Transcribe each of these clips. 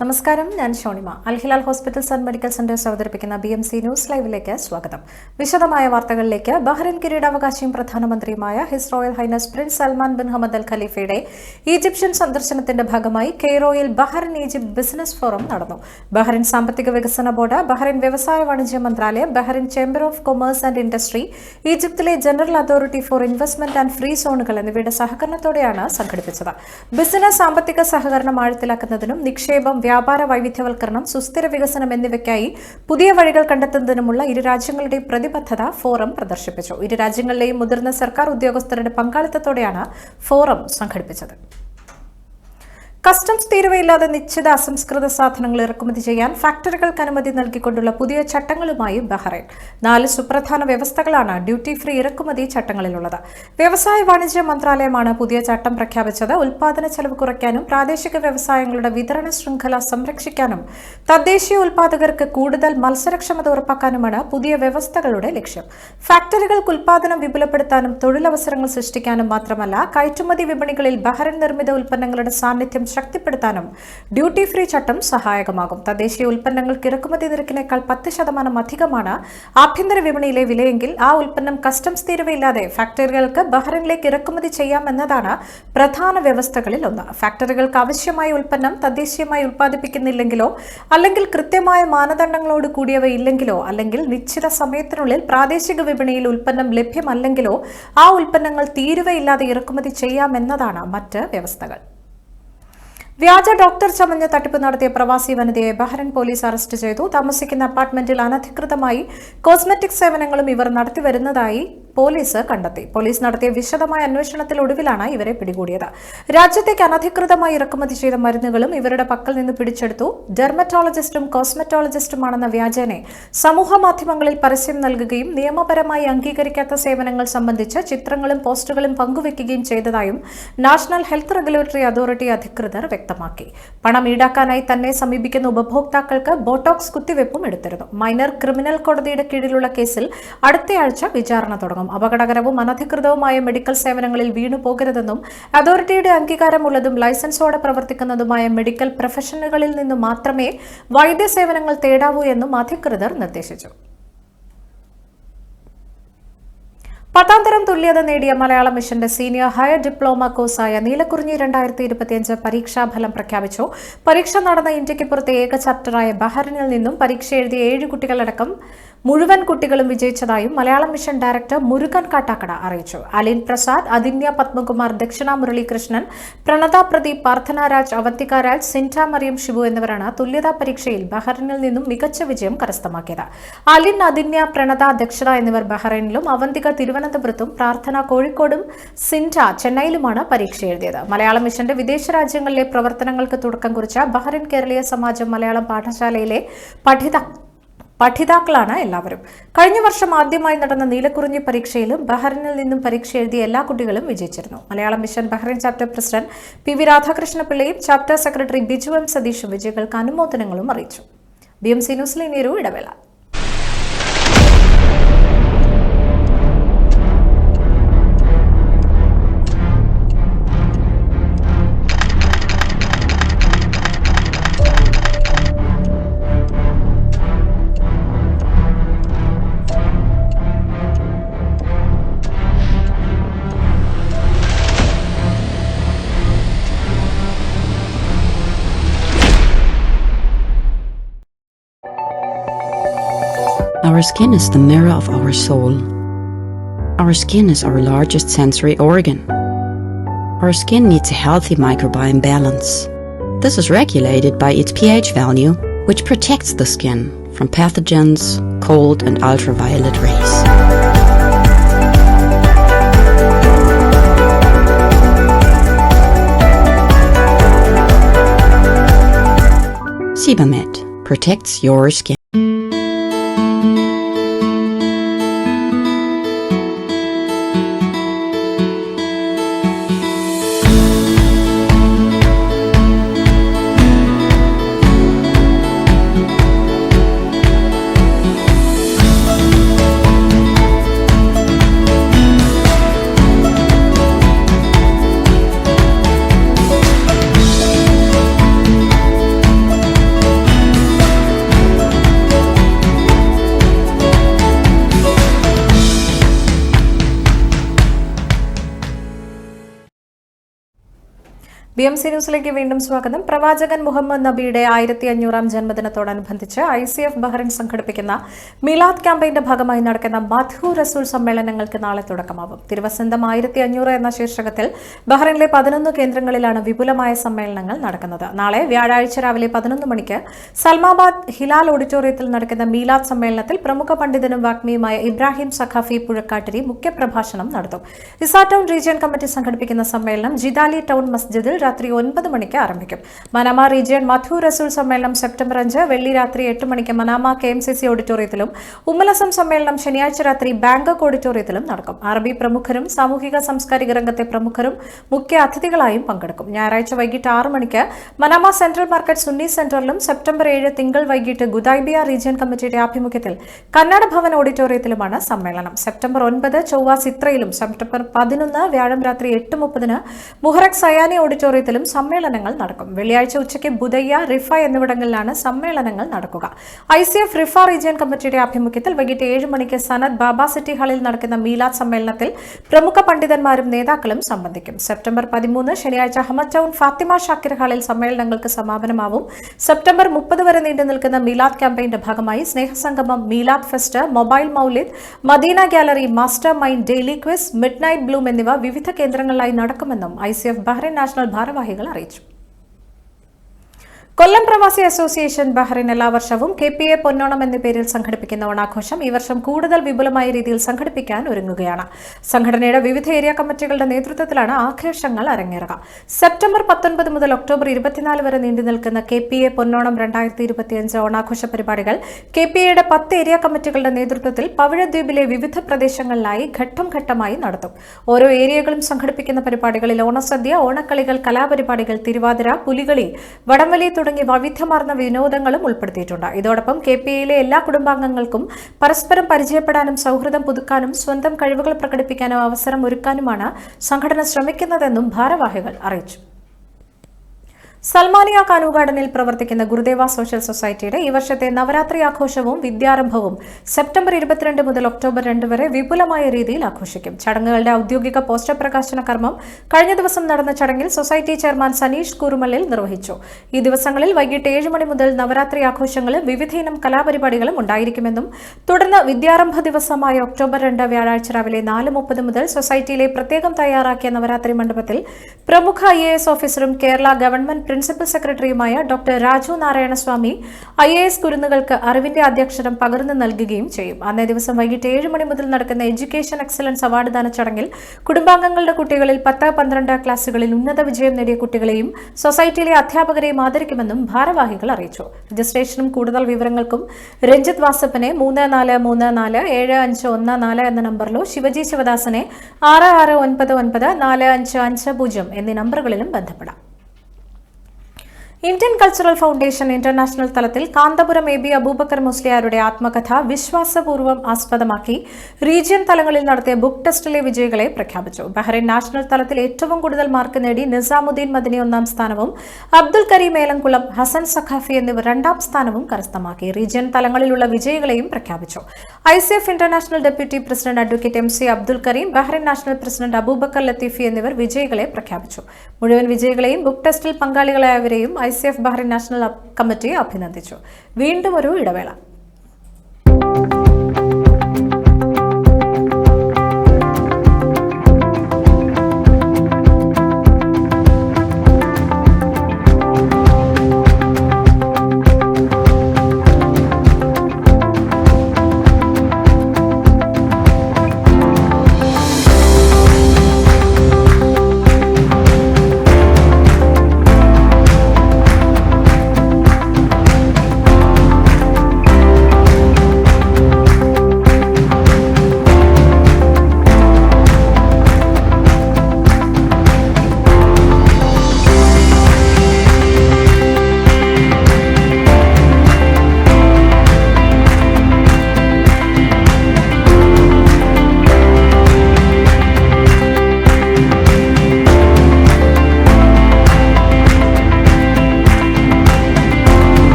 നമസ്കാരം, ഞാൻ Shonima. Al Hilal hospitals and medical centres അവതരിപ്പിക്കുന്ന BMC ന്യൂസ് ലൈവിലേക്ക് സ്വാഗതം. വിശദമായ വാർത്തകളിലേക്ക്. ബഹ്റൈൻ കിരീടാവകാശിയും പ്രധാനമന്ത്രിയുമായ his royal highness prince Salman bin Hamad al ഖലീഫയുടെ ഈജിപ്ഷ്യൻ സന്ദർശനത്തിന്റെ ഭാഗമായി കെയ്റോയിൽ ബഹ്റൈൻ ഈജിപ്ത് ബിസിനസ് ഫോറം നടന്നു. ബഹ്റൈൻ സാമ്പത്തിക വികസന ബോർഡ്, ബഹ്റൈൻ വ്യവസായ വാണിജ്യ മന്ത്രാലയം, Bahrain chamber of commerce and industry, ഈജിപ്തിലെ general authority for investment and free സോണുകൾ എന്നിവയുടെ സഹകരണത്തോടെയാണ് സംഘടിപ്പിച്ചത്. ബിസിനസ് സാമ്പത്തിക സഹകരണം ആഴത്തിലാക്കുന്നതിനും നിക്ഷേപം, വ്യാപാര വൈവിധ്യവൽക്കരണം, സുസ്ഥിര വികസനം എന്നിവയ്ക്കായി പുതിയ വഴികൾ കണ്ടെത്തുന്നതിനുമുള്ള ഇരു രാജ്യങ്ങളുടെയും പ്രതിബദ്ധത ഫോറം പ്രദർശിപ്പിച്ചു. ഇരു രാജ്യങ്ങളിലെയും മുതിർന്ന സർക്കാർ ഉദ്യോഗസ്ഥരുടെ പങ്കാളിത്തത്തോടെയാണ് ഫോറം സംഘടിപ്പിച്ചത്. കസ്റ്റംസ് തീരുവയില്ലാതെ നിശ്ചിത അസംസ്കൃത സാധനങ്ങൾ ഇറക്കുമതി ചെയ്യാൻ ഫാക്ടറികൾക്ക് അനുമതി നൽകിക്കൊണ്ടുള്ള പുതിയ ചട്ടങ്ങളുമായി ബഹ്റൈൻ. 4 സുപ്രധാന വ്യവസ്ഥകളാണ് ഡ്യൂട്ടി ഫ്രീ ഇറക്കുമതി ചട്ടങ്ങളിലുള്ളത്. വ്യവസായ വാണിജ്യ മന്ത്രാലയമാണ് പുതിയ ചട്ടം പ്രഖ്യാപിച്ചത്. ഉൽപാദന ചെലവ് കുറയ്ക്കാനും പ്രാദേശിക വ്യവസായങ്ങളുടെ വിതരണ ശൃംഖല സംരക്ഷിക്കാനും തദ്ദേശീയ ഉൽപാദകർക്ക് കൂടുതൽ മത്സരക്ഷമത ഉറപ്പാക്കാനുമാണ് പുതിയ വ്യവസ്ഥകളുടെ ലക്ഷ്യം. ഫാക്ടറികൾക്ക് ഉൽപാദനം വിപുലപ്പെടുത്താനും തൊഴിലവസരങ്ങൾ സൃഷ്ടിക്കാനും മാത്രമല്ല, കയറ്റുമതി വിപണികളിൽ ബഹ്റൈൻ നിർമ്മിത ഉൽപ്പന്നങ്ങളുടെ സാന്നിധ്യം ശക്തിപ്പെടുത്താനും ഡ്യൂട്ടി ഫ്രീ ചട്ടം സഹായകമാകും. തദ്ദേശീയ ഉൽപ്പന്നങ്ങൾക്ക് ഇറക്കുമതി നിരക്കിനേക്കാൾ 10% അധികമാണ് ആഭ്യന്തര വിപണിയിലെ വിലയെങ്കിൽ ആ ഉൽപ്പന്നം കസ്റ്റംസ് തീരുവയില്ലാതെ ഫാക്ടറികൾക്ക് ബഹ്റൈനിലേക്ക് ഇറക്കുമതി ചെയ്യാമെന്നതാണ് പ്രധാന വ്യവസ്ഥകളിൽ ഒന്ന്. ഫാക്ടറികൾക്ക് ആവശ്യമായ ഉൽപ്പന്നം തദ്ദേശീയമായി ഉൽപ്പാദിപ്പിക്കുന്നില്ലെങ്കിലോ, അല്ലെങ്കിൽ കൃത്യമായ മാനദണ്ഡങ്ങളോട് കൂടിയവയില്ലെങ്കിലോ, അല്ലെങ്കിൽ നിശ്ചിത സമയത്തിനുള്ളിൽ പ്രാദേശിക വിപണിയിൽ ഉൽപ്പന്നം ലഭ്യമല്ലെങ്കിലോ ആ ഉൽപ്പന്നങ്ങൾ തീരുവയില്ലാതെ ഇറക്കുമതി ചെയ്യാമെന്നതാണ് മറ്റ് വ്യവസ്ഥകൾ. വ്യാജ ഡോക്ടർ ചമഞ്ഞ് തട്ടിപ്പ് നടത്തിയ പ്രവാസി വനിതയെ ബഹ്റൈൻ പോലീസ് അറസ്റ്റ് ചെയ്തു. താമസിക്കുന്ന അപ്പാർട്ട്മെന്റിൽ അനധികൃതമായി കോസ്മെറ്റിക് സേവനങ്ങളും ഇവർ നടത്തിവരുന്നതായി പോലീസ് കണ്ടെത്തി. പോലീസ് നടത്തിയ വിശദമായ അന്വേഷണത്തിലൊടുവിലാണ് ഇവരെ പിടികൂടിയത്. രാജ്യത്തേക്ക് അനധികൃതമായി ഇറക്കുമതി ചെയ്ത മരുന്നുകളും ഇവരുടെ പക്കൽ നിന്ന് പിടിച്ചെടുത്തു. ഡെർമറ്റോളജിസ്റ്റും കോസ്മെറ്റോളജിസ്റ്റുമാണെന്ന വ്യാജേനെ സമൂഹ മാധ്യമങ്ങളിൽ പരസ്യം നൽകുകയും നിയമപരമായി അംഗീകരിക്കാത്ത സേവനങ്ങൾ സംബന്ധിച്ച് ചിത്രങ്ങളും പോസ്റ്റുകളും പങ്കുവയ്ക്കുകയും ചെയ്തതായും നാഷണൽ ഹെൽത്ത് റെഗുലേറ്ററി അതോറിറ്റി അധികൃതർ വ്യക്തമാക്കി. പണം ഈടാക്കാനായി തന്നെ സമീപിക്കുന്ന ഉപഭോക്താക്കൾക്ക് ബോട്ടോക്സ് കുത്തിവെപ്പും എടുത്തിരുന്നു. മൈനർ ക്രിമിനൽ കോടതിയുടെ കീഴിലുള്ള കേസിൽ അടുത്തയാഴ്ച വിചാരണ തുടങ്ങും. അപകടകരവും അനധികൃതവുമായ മെഡിക്കൽ സേവനങ്ങളിൽ വീണുപോകരുതെന്നും അതോറിറ്റിയുടെ അംഗീകാരമുള്ളതും ലൈസൻസോടെ പ്രവർത്തിക്കുന്നതുമായ മെഡിക്കൽ പ്രൊഫഷനുകളിൽ നിന്നു മാത്രമേ വൈദ്യസേവനങ്ങൾ തേടാവൂ എന്നും അധികൃതർ നിർദ്ദേശിച്ചു. 10ാം തരം തുല്യത നേടിയ മലയാളം മിഷന്റെ സീനിയർ ഹയർ ഡിപ്ലോമ കോഴ്സായ നീലക്കുറിഞ്ഞി 2025 പരീക്ഷാഫലം പ്രഖ്യാപിച്ചു. പരീക്ഷ നടന്ന ഇന്ത്യക്ക് പുറത്തെ ഏക ചാപ്റ്ററായ ബഹ്റൈനിൽ നിന്നും പരീക്ഷ എഴുതിയ 7 കുട്ടികളടക്കം മുഴുവൻ കുട്ടികളും വിജയിച്ചതായും മലയാളം മിഷൻ ഡയറക്ടർ മുരുകൻ കാട്ടാക്കട അറിയിച്ചു. അലിൻ പ്രസാദ്, അദിന്യ പത്മകുമാർ, ദക്ഷിണ മുരളീകൃഷ്ണൻ, പ്രണത പ്രദീപ്, പ്രാർത്ഥന രാജ്, അവന്തിക രാജ്, സിൻറ്റ മറിയം ഷിബു എന്നിവരാണ് തുല്യതാ പരീക്ഷയിൽ ബഹ്റൈനിൽ നിന്നും മികച്ച വിജയം കരസ്ഥമാക്കിയത്. അലിൻ, അദിന്യ, പ്രണത, ദക്ഷിണ എന്നിവർ ബഹ്റൈനിലും, അവന്തിക തിരുവനന്തപുരത്തും, പ്രാർത്ഥന കോഴിക്കോടും, സിൻറ്റ ചെന്നൈയിലുമാണ് പരീക്ഷ എഴുതിയത്. മലയാളം മിഷന്റെ വിദേശ രാജ്യങ്ങളിലെ പ്രവർത്തനങ്ങൾക്ക് തുടക്കം കുറിച്ച ബഹ്റൈൻ കേരളീയ സമാജം മലയാളം പാഠശാലയിലെ പഠിതാക്കളാണ് എല്ലാവരും. കഴിഞ്ഞ വർഷം ആദ്യമായി നടന്ന നീലക്കുറിഞ്ഞി പരീക്ഷയിലും ബഹ്റൈനിൽ നിന്നും പരീക്ഷ എഴുതിയ എല്ലാ കുട്ടികളും വിജയിച്ചിരുന്നു. Malayalam mission Bahrain chapter president PV രാധാകൃഷ്ണപിള്ളയും ചാപ്റ്റർ സെക്രട്ടറി ബിജു M സതീഷും വിജയികൾക്ക് അനുമോദനങ്ങളും അറിയിച്ചു. BMC ന്യൂസിൽ ഇനിയൊരു ഇടവേള. Our skin is the mirror of our soul. Our skin is our largest sensory organ. Our skin needs a healthy microbiome balance. This is regulated by its pH value, which protects the skin from pathogens, cold and ultraviolet rays. Sebamed protects your skin. BMC ന്യൂസിലേക്ക് വീണ്ടും സ്വാഗതം. പ്രവാചകൻ മുഹമ്മദ് നബിയുടെ 1500-ാം ജന്മദിനത്തോടനുബന്ധിച്ച് ICF Bahrain സംഘടിപ്പിക്കുന്ന മിലാദ് ക്യാമ്പയിന്റെ ഭാഗമായി നടക്കുന്ന മദ്ഹു റസൂൽ സമ്മേളനങ്ങൾക്ക് നാളെ തുടക്കമാവും. തിരുവസന്തം 1500 എന്ന ശീർഷകത്തിൽ ബഹ്റൈനിലെ 11 കേന്ദ്രങ്ങളിലാണ് വിപുലമായ സമ്മേളനങ്ങൾ നടക്കുന്നത്. നാളെ വ്യാഴാഴ്ച രാവിലെ 11 മണിക്ക് സൽമാബാദ് ഹിലാൽ ഓഡിറ്റോറിയത്തിൽ നടക്കുന്ന മീലാദ് സമ്മേളനത്തിൽ പ്രമുഖ പണ്ഡിതനും വാഗ്മിയുമായ ഇബ്രാഹിം സഖാഫി പുഴക്കാട്ടിരി മുഖ്യപ്രഭാഷണം നടത്തും. ഇസാ ടൗൺ റീജിയൻ കമ്മിറ്റി സംഘടിപ്പിക്കുന്ന സമ്മേളനം ജിദാലി ടൗൺ മസ്ജിദിൽ രാത്രി 9 മണിക്ക് ആരംഭിക്കും. മനാമ റീജിയൻ മദ്ഹു റസൂൽ സമ്മേളനം സെപ്റ്റംബർ 5 വെള്ളി രാത്രി 8 മണിക്ക് മനാമ KMCC ഓഡിറ്റോറിയത്തിലും ഉമ്മലസം സമ്മേളനം ശനിയാഴ്ച രാത്രി ബാങ്കോക്ക് ഓഡിറ്റോറിയത്തിലും നടക്കും. അറബി പ്രമുഖരും സാമൂഹിക സാംസ്കാരിക രംഗത്തെ പ്രമുഖരും മുഖ്യ അതിഥികളായും പങ്കെടുക്കും. ഞായറാഴ്ച വൈകിട്ട് 6 മണിക്ക് മനാമ സെൻട്രൽ മാർക്കറ്റ് സുന്നി സെന്ററിലും സെപ്റ്റംബർ 7 തിങ്കൾ വൈകിട്ട് ഗുദൈബിയ റീജിയൻ കമ്മിറ്റിയുടെ ആഭിമുഖ്യത്തിൽ കന്നഡ ഭവൻ ഓഡിറ്റോറിയത്തിലുമാണ് സമ്മേളനം. സെപ്റ്റംബർ 9 ചൊവ്വ സിത്രയിലും സെപ്റ്റംബർ 11 വ്യാഴം രാത്രി 8:30 മുഹറക് സയാനി ഓഡിറ്റോറിയത്തിലും സമ്മേളനങ്ങൾ നടക്കും. വെള്ളിയാഴ്ച ഉച്ചയ്ക്ക് ബുദയ്യ, റിഫ എന്നിവിടങ്ങളിലാണ് സമ്മേളനങ്ങൾ നടക്കുക. ICF റിഫ റീജിയൻ കമ്മിറ്റിയുടെ ആഭിമുഖ്യത്തിൽ വൈകിട്ട് 7 മണിക്ക് സനത് ബാബ സിറ്റി ഹാളിൽ നടക്കുന്ന മീലാദ് സമ്മേളനത്തിൽ പ്രമുഖ പണ്ഡിതന്മാരും നേതാക്കളും സംബന്ധിക്കും. സെപ്റ്റംബർ 13 ശനിയാഴ്ച അഹമ്മദ് ടൗൺ ഫാത്തിമ ഷാക്കിർ ഹാളിൽ സമ്മേളനങ്ങൾക്ക് സമാപനമാവും. സെപ്റ്റംബർ 30 വരെ നീണ്ടു നിൽക്കുന്ന മീലാദ് ക്യാമ്പയിന്റെ ഭാഗമായി സ്നേഹസംഗമം, മീലാദ് ഫെസ്റ്റ്, മൊബൈൽ മൗലിദ്, Madina gallery, master mind, daily quiz, midnight bloom എന്നിവ വിവിധ കേന്ദ്രങ്ങളിലായി നടക്കുമെന്നും ICF ബഹ്റൈൻ നാഷണൽ ഭാരവാഹികൾ അറിയിച്ചു. കൊല്ലം പ്രവാസി അസോസിയേഷൻ ബഹ്റൈൻ എല്ലാ വർഷവും KPA പൊന്നോണം എന്ന പേരിൽ സംഘടിപ്പിക്കുന്ന ഓണാഘോഷം ഈ വർഷം കൂടുതൽ വിപുലമായ രീതിയിൽ സംഘടിപ്പിക്കാൻ ഒരുങ്ങുകയാണ്. സംഘടനയുടെ വിവിധ ഏരിയ കമ്മിറ്റികളുടെ നേതൃത്വത്തിലാണ് ആഘോഷങ്ങൾ അരങ്ങേറുക. സെപ്റ്റംബർ 19 മുതൽ ഒക്ടോബർ 24 വരെ നീണ്ടു നിൽക്കുന്ന KPA പൊന്നോണം 2025 ഓണാഘോഷ പരിപാടികൾ KPAയുടെ 10 ഏരിയ കമ്മിറ്റികളുടെ നേതൃത്വത്തിൽ പവിഴദ്വീപിലെ വിവിധ പ്രദേശങ്ങളിലായി ഘട്ടം ഘട്ടമായി നടത്തും. ഓരോ ഏരിയകളും സംഘടിപ്പിക്കുന്ന പരിപാടികളിൽ ഓണസദ്യ, ഓണക്കളികൾ, കലാപരിപാടികൾ, തിരുവാതിര, പുലികളി, വടംവലി തുടങ്ങിയ വൈവിധ്യമാർന്ന വിനോദങ്ങളും ഉൾപ്പെടുത്തിയിട്ടുണ്ട്. ഇതോടൊപ്പം KPAയിലെ എല്ലാ കുടുംബാംഗങ്ങൾക്കും പരസ്പരം പരിചയപ്പെടാനും സൗഹൃദം പുതുക്കാനും സ്വന്തം കഴിവുകൾ പ്രകടിപ്പിക്കാനും അവസരം ഒരുക്കാനുമാണ് സംഘടന ശ്രമിക്കുന്നതെന്നും ഭാരവാഹികൾ അറിയിച്ചു. സൽമാനിയ കാനു ഗാർഡനിൽ പ്രവർത്തിക്കുന്ന ഗുരുദേവ സോഷ്യൽ സൊസൈറ്റിയുടെ ഈ വർഷത്തെ നവരാത്രി ആഘോഷവും വിദ്യാരംഭവും സെപ്റ്റംബർ 22 മുതൽ ഒക്ടോബർ 2 വരെ വിപുലമായ രീതിയിൽ ആഘോഷിക്കും. ചടങ്ങുകളുടെ ഔദ്യോഗിക പോസ്റ്റർ പ്രകാശന കർമ്മം കഴിഞ്ഞ ദിവസം നടന്ന ചടങ്ങിൽ സൊസൈറ്റി ചെയർമാൻ സനീഷ് കുറുമല്ലിൽ നിർവഹിച്ചു. ഈ ദിവസങ്ങളിൽ വൈകിട്ട് 7 മണി മുതൽ നവരാത്രി ആഘോഷങ്ങളും വിവിധയിനം കലാപരിപാടികളും ഉണ്ടായിരിക്കുമെന്നും തുടർന്ന് വിദ്യാരംഭ ദിവസമായ ഒക്ടോബർ 2 വ്യാഴാഴ്ച രാവിലെ 4:30 മുതൽ സൊസൈറ്റിയിലെ പ്രത്യേകം തയ്യാറാക്കിയ നവരാത്രി മണ്ഡപത്തിൽ പ്രമുഖ IAS ഓഫീസറും കേരള ഗവൺമെന്റ് പ്രിൻസിപ്പൽ സെക്രട്ടറിയുമായ ഡോക്ടർ രാജു നാരായണസ്വാമി IAS കുരുന്നുകൾക്ക് അറിവിന്റെ അധ്യക്ഷരം പകർന്നു നൽകുകയും ചെയ്യും. അന്നേ ദിവസം വൈകിട്ട് 7 മണി മുതൽ നടക്കുന്ന എഡ്യൂക്കേഷൻ എക്സലൻസ് അവാർഡ് ദാന ചടങ്ങിൽ കുടുംബാംഗങ്ങളുടെ കുട്ടികളിൽ 10-12 ക്ലാസുകളിൽ ഉന്നത വിജയം നേടിയ കുട്ടികളെയും സൊസൈറ്റിയിലെ അധ്യാപകരെയും ആദരിക്കുമെന്നും ഭാരവാഹികൾ അറിയിച്ചു. രജിസ്ട്രേഷനും കൂടുതൽ വിവരങ്ങൾക്കും രഞ്ജിത്ത് വാസപ്പനെ 34347514 എന്ന നമ്പറിലോ ശിവജി ശിവദാസനെ 66994550 എന്നീ നമ്പറുകളിലും ബന്ധപ്പെടാം. ഇന്ത്യൻ കൾച്ചറൽ ഫൗണ്ടേഷൻ ഇന്റർനാഷണൽ തലത്തിൽ കാന്തപുരം AB അബൂബക്കർ മുസ്ലിയാരുടെ ആത്മകഥ വിശ്വാസപൂർവ്വം ആസ്പദമാക്കി റീജിയൻ തലങ്ങളിൽ നടത്തിയ ബുക്ക് ടെസ്റ്റിലെ വിജയികളെ പ്രഖ്യാപിച്ചു. ബഹ്റൈൻ നാഷണൽ തലത്തിൽ ഏറ്റവും കൂടുതൽ മാർക്ക് നേടി നിസാമുദ്ദീൻ മദനി 1-ാം സ്ഥാനവും അബ്ദുൽ കരീം ഏലംകുളം, ഹസൻ സഖാഫി എന്നിവർ 2-ാം സ്ഥാനവും കരസ്ഥമാക്കി. റീജിയൻ തലങ്ങളിലുള്ള വിജയികളെയും പ്രഖ്യാപിച്ചു. ICF international deputy president advocate MC Abdul Kareem, Bahrain national president Abubakar Latheefi എന്നിവർ വിജയികളെ പ്രഖ്യാപിച്ചു. മുഴുവൻ വിജയികളെയും ബുക്ക് ടെസ്റ്റിൽ പങ്കാളികളായവരെയും ICF ബഹ്റൈൻ നാഷണൽ കമ്മിറ്റി അഭിനന്ദിച്ചു. വീണ്ടും ഒരു ഇടവേള.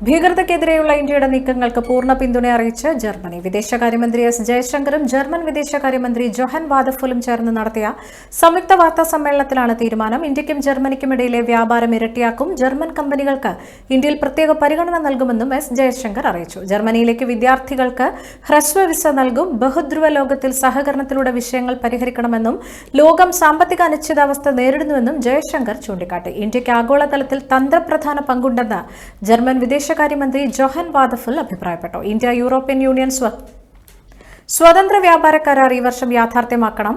ഭീകരതയ്ക്കെതിരെയുള്ള ഇന്ത്യയുടെ നീക്കങ്ങൾക്ക് പൂർണ്ണ പിന്തുണ അറിയിച്ച് ജർമ്മനി. വിദേശകാര്യമന്ത്രി എസ് ജയശങ്കറും ജർമ്മൻ വിദേശകാര്യമന്ത്രി ജൊഹൻ വാദഫുലും ചേർന്ന് നടത്തിയ സംയുക്ത വാർത്താ സമ്മേളനത്തിലാണ് തീരുമാനം. ഇന്ത്യക്കും ജർമ്മനിക്കും ഇടയിലെ വ്യാപാരം ഇരട്ടിയാക്കും. ജർമ്മൻ കമ്പനികൾക്ക് ഇന്ത്യയിൽ പ്രത്യേക പരിഗണന നൽകുമെന്നും എസ് ജയശങ്കർ അറിയിച്ചു. ജർമ്മനിയിലേക്ക് വിദ്യാർത്ഥികൾക്ക് ഹ്രസ്വ വിസ നൽകും. ബഹുധ്രുവ ലോകത്തിൽ സഹകരണത്തിലൂടെ വിഷയങ്ങൾ പരിഹരിക്കണമെന്നും ലോകം സാമ്പത്തിക അനിശ്ചിതാവസ്ഥ നേരിടുന്നുവെന്നും ജയശങ്കർ ചൂണ്ടിക്കാട്ടി. ഇന്ത്യക്ക് ആഗോളതലത്തിൽ തന്ത്രപ്രധാന പങ്കുണ്ടെന്ന് ജർമ്മൻ വിദേശകാര്യമന്ത്രി ജൊഹൻ വാദഫുൽ അഭിപ്രായപ്പെട്ടു. ഇന്ത്യ യൂറോപ്യൻ യൂണിയൻ സ്വതന്ത്ര വ്യാപാര കരാർ ഈ വർഷം യാഥാർത്ഥ്യമാക്കണം.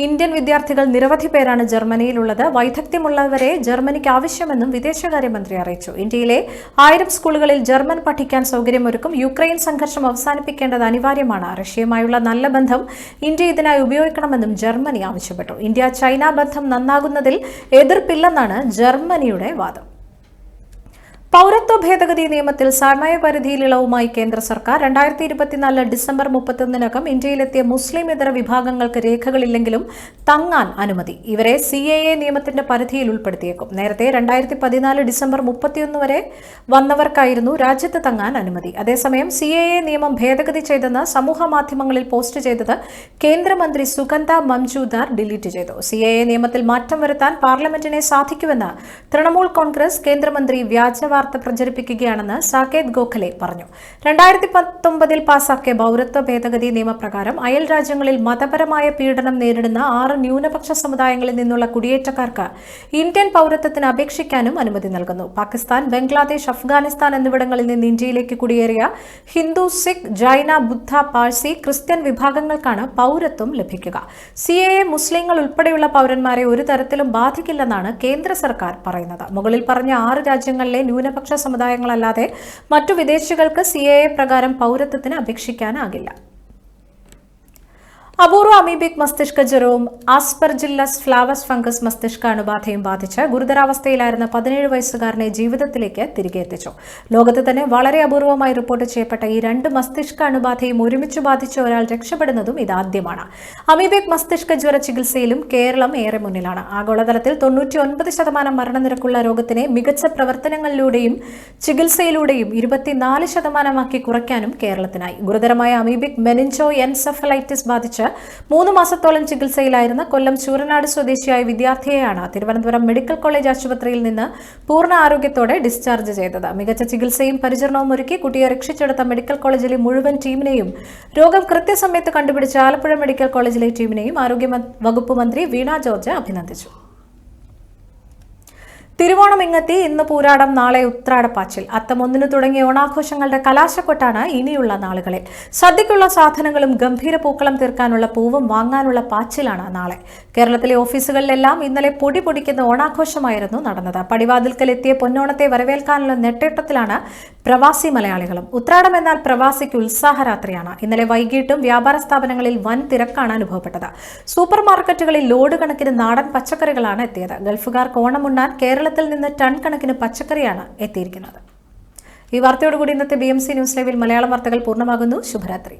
ഇന്ത്യൻ വിദ്യാർത്ഥികൾ നിരവധി പേരാണ് ജർമ്മനിയിലുള്ളത്. വൈദഗ്ധ്യമുള്ളവരെ ജർമ്മനിക്ക് ആവശ്യമെന്നും വിദേശകാര്യമന്ത്രി അറിയിച്ചു. ഇന്ത്യയിലെ 1000 സ്കൂളുകളിൽ ജർമ്മൻ പഠിക്കാൻ സൗകര്യമൊരുക്കും. യുക്രൈൻ സംഘർഷം അവസാനിപ്പിക്കേണ്ടത് അനിവാര്യമാണ്. റഷ്യയുമായുള്ള നല്ല ബന്ധം ഇന്ത്യ ഇതിനായി ഉപയോഗിക്കണമെന്നും ജർമ്മനി ആവശ്യപ്പെട്ടു. ഇന്ത്യ ചൈന ബന്ധം നന്നാകുന്നതിൽ എതിർപ്പില്ലെന്നാണ് ജർമ്മനിയുടെ വാദം. പൗരത്വ ഭേദഗതി നിയമത്തിൽ സമയപരിധിയിൽ ഇളവുമായി കേന്ദ്ര സർക്കാർ. 2024 ഡിസംബർ 31-നകം ഇന്ത്യയിലെത്തിയ മുസ്ലിം ഇതര വിഭാഗങ്ങൾക്ക് രേഖകളില്ലെങ്കിലും തങ്ങാൻ അനുമതി. ഇവരെ CAA നിയമത്തിന്റെ പരിധിയിൽ ഉൾപ്പെടുത്തിയേക്കും. നേരത്തെ 2014 ഡിസംബർ 31 വരെ വന്നവർക്കായിരുന്നു രാജ്യത്ത് തങ്ങാൻ അനുമതി. അതേസമയം CAA നിയമം ഭേദഗതി ചെയ്തെന്ന് സമൂഹ മാധ്യമങ്ങളിൽ പോസ്റ്റ് ചെയ്തത് കേന്ദ്രമന്ത്രി സുഗന്ധ മംജൂദാർ ഡിലീറ്റ് ചെയ്തു. CAA നിയമത്തിൽ മാറ്റം വരുത്താൻ പാർലമെന്റിനെ സാധിക്കുമെന്ന് തൃണമൂൽ കോൺഗ്രസ് കേന്ദ്രമന്ത്രി വ്യാജ വാർത്ത പ്രചരിപ്പിക്കുകയാണെന്ന് സാകേത് ഗോഖലെ പറഞ്ഞു. 2019 പാസാക്കിയ പൗരത്വ ഭേദഗതി നിയമപ്രകാരം അയൽ രാജ്യങ്ങളിൽ മതപരമായ പീഡനം നേരിടുന്ന 6 ന്യൂനപക്ഷ സമുദായങ്ങളിൽ നിന്നുള്ള കുടിയേറ്റക്കാർക്ക് ഇന്ത്യൻ പൗരത്വത്തിന് അപേക്ഷിക്കാനും അനുമതി നൽകുന്നു. പാകിസ്ഥാൻ, ബംഗ്ലാദേശ്, അഫ്ഗാനിസ്ഥാൻ എന്നിവിടങ്ങളിൽ നിന്ന് ഇന്ത്യയിലേക്ക് കുടിയേറിയ ഹിന്ദു, സിഖ്, ജൈന, ബുദ്ധ, പാഴ്സി, ക്രിസ്ത്യൻ വിഭാഗങ്ങൾക്കാണ് പൗരത്വം ലഭിക്കുക. CAA മുസ്ലിങ്ങൾ ഉൾപ്പെടെയുള്ള പൗരന്മാരെ ഒരു തരത്തിലും ബാധിക്കില്ലെന്നാണ് കേന്ദ്ര സർക്കാർ പറയുന്നത്. മുകളിൽ പറഞ്ഞ 6 രാജ്യങ്ങളിലെ ന്യൂനപക്ഷ സമുദായങ്ങളല്ലാതെ മറ്റു വിദേശികൾക്ക് CAA പ്രകാരം പൗരത്വത്തിന് അപേക്ഷിക്കാനാകില്ല. അപൂർവ അമീബിക് മസ്തിഷ്ക ജ്വരവും ആസ്പെർജില്ലസ് ഫ്ലാവസ് ഫംഗസ് മസ്തിഷ്ക അണുബാധയും ബാധിച്ച് ഗുരുതരാവസ്ഥയിലായിരുന്ന 17 വയസ്സുകാരനെ ജീവിതത്തിലേക്ക് തിരികെ എത്തിച്ചു. ലോകത്ത് തന്നെ വളരെ അപൂർവമായി റിപ്പോർട്ട് ചെയ്യപ്പെട്ട ഈ 2 മസ്തിഷ്ക അണുബാധയും ഒരുമിച്ച് ബാധിച്ച ഒരാൾ രക്ഷപ്പെടുന്നതും ഇതാദ്യമാണ്. അമീബിക് മസ്തിഷ്ക ജ്വര ചികിത്സയിലും കേരളം ഏറെ മുന്നിലാണ്. ആഗോളതലത്തിൽ 99% മരണനിരക്കുള്ള രോഗത്തിനെ മികച്ച പ്രവർത്തനങ്ങളിലൂടെയും ചികിത്സയിലൂടെയും 24% കുറയ്ക്കാനും കേരളത്തിനായി. ഗുരുതരമായ അമീബിക് മെനിഞ്ചോ എൻസെഫലൈറ്റിസ് ബാധിച്ച് 3 മാസത്തോളം ചികിത്സയിലായിരുന്ന കൊല്ലം ചൂരനാട് സ്വദേശിയായ വിദ്യാർത്ഥിയെയാണ് തിരുവനന്തപുരം മെഡിക്കൽ കോളേജ് ആശുപത്രിയിൽ നിന്ന് പൂർണ്ണ ആരോഗ്യത്തോടെ ഡിസ്ചാർജ് ചെയ്തത്. മികച്ച ചികിത്സയും പരിചരണവും ഒരുക്കി കുട്ടിയെ രക്ഷിച്ചെടുത്ത മെഡിക്കൽ കോളേജിലെ മുഴുവൻ ടീമിനെയും, രോഗം കൃത്യസമയത്ത് കണ്ടുപിടിച്ച ആലപ്പുഴ മെഡിക്കൽ കോളേജിലെ ടീമിനെയും ആരോഗ്യ വകുപ്പ് മന്ത്രി വീണ ജോർജ് അഭിനന്ദിച്ചു. തിരുവോണം ഇങ്ങെത്തി. ഇന്ന് പൂരാടം, നാളെ ഉത്രാടപ്പാച്ചിൽ. അത്തം 1 തുടങ്ങിയ ഓണാഘോഷങ്ങളുടെ കലാശക്കൊട്ടാണ് ഇനിയുള്ള നാളുകളിൽ. സദ്യക്കുള്ള സാധനങ്ങളും ഗംഭീര പൂക്കളം തീർക്കാനുള്ള പൂവും വാങ്ങാനുള്ള പാച്ചിലാണ് നാളെ. കേരളത്തിലെ ഓഫീസുകളിലെല്ലാം ഇന്നലെ പൊടി പൊടിക്കുന്ന ഓണാഘോഷമായിരുന്നു നടന്നത്. പടിവാതിൽക്കലെത്തിയ പൊന്നോണത്തെ വരവേൽക്കാനുള്ള നെട്ടേട്ടത്തിലാണ് പ്രവാസി മലയാളികളും. ഉത്രാടം എന്നാൽ പ്രവാസിക്ക് ഉത്സാഹരാത്രിയാണ്. ഇന്നലെ വൈകിട്ടും വ്യാപാര സ്ഥാപനങ്ങളിൽ വൻ തിരക്കാണ് അനുഭവപ്പെട്ടത്. സൂപ്പർ മാർക്കറ്റുകളിൽ ലോഡ് കണക്കിന് നാടൻ പച്ചക്കറികളാണ് എത്തിയത്. ഗൾഫുകാർക്ക് ഓണമുണ്ണാൻ കേരളത്തിൽ നിന്ന് ടൺ കണക്കിന് പച്ചക്കറിയാണ് എത്തിയിരിക്കുന്നത്. ഈ വാർത്തയോടുകൂടി ഇന്നത്തെ BMC ന്യൂസ് ലൈവിൽ മലയാളം വാർത്തകൾ പൂർണ്ണമാകുന്നു. ശുഭരാത്രി.